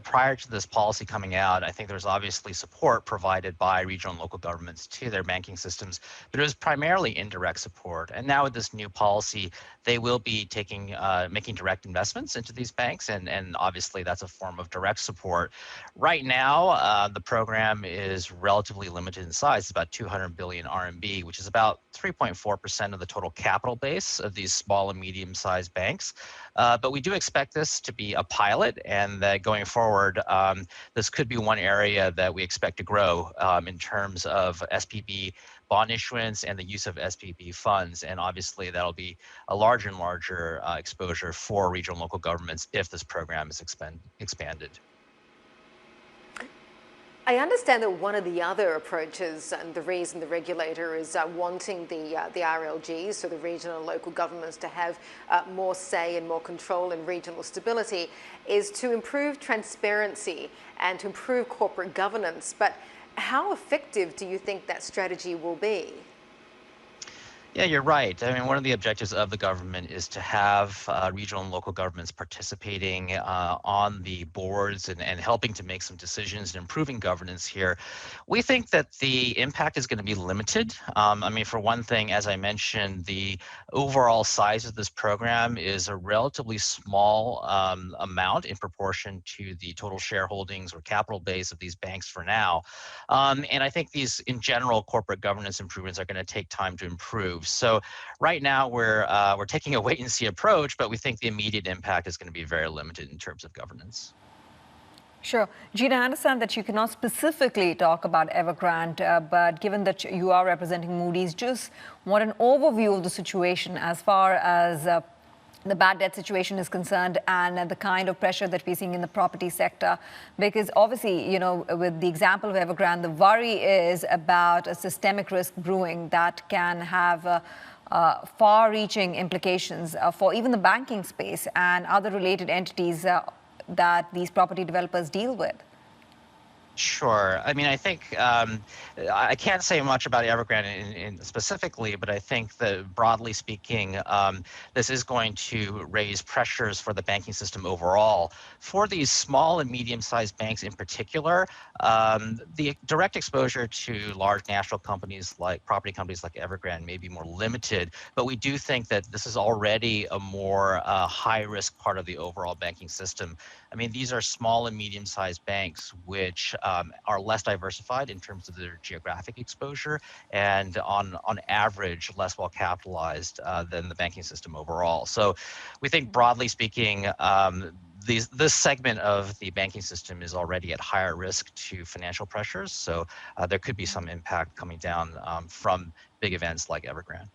prior to this policy coming out, I think there's obviously support provided by regional and local governments to their banking systems, but it was primarily indirect support. And now with this new policy, they will be making direct investments into these banks, and obviously that's a form of direct support. Right now, the program is relatively limited in size. It's about 200 billion RMB, which is about 3.4% of the total capital base of these small and medium-sized banks. But we do expect this to be a pilot, and that going forward, this could be one area that we expect to grow in terms of SPB bond issuance and the use of SPB funds. And obviously, that'll be a larger and larger exposure for regional and local governments if this program is expanded. I understand that one of the other approaches and the reason the regulator is wanting the RLGs, so the regional and local governments, to have more say and more control in regional stability, is to improve transparency and to improve corporate governance. But how effective do you think that strategy will be? Yeah, you're right. I mean, one of the objectives of the government is to have regional and local governments participating on the boards and helping to make some decisions and improving governance here. We think that the impact is going to be limited. I mean, for one thing, as I mentioned, the overall size of this program is a relatively small amount in proportion to the total shareholdings or capital base of these banks for now. And I think these, in general, corporate governance improvements are going to take time to improve. So right now we're taking a wait and see approach, but we think the immediate impact is going to be very limited in terms of governance. Sure. Gina, I understand that you cannot specifically talk about Evergrande, but given that you are representing Moody's, just want an overview of the situation as far as the bad debt situation is concerned and the kind of pressure that we're seeing in the property sector. Because obviously, you know, with the example of Evergrande, the worry is about a systemic risk brewing that can have far-reaching implications for even the banking space and other related entities that these property developers deal with. Sure. I mean, I think I can't say much about Evergrande specifically, but I think that broadly speaking, this is going to raise pressures for the banking system overall. For these small and medium-sized banks in particular, the direct exposure to large national companies like property companies like Evergrande may be more limited, but we do think that this is already a more high-risk part of the overall banking system. I mean, these are small and medium-sized banks which are less diversified in terms of their geographic exposure and on average less well capitalized than the banking system overall. So we think broadly speaking, this segment of the banking system is already at higher risk to financial pressures. So there could be some impact coming down from big events like Evergrande.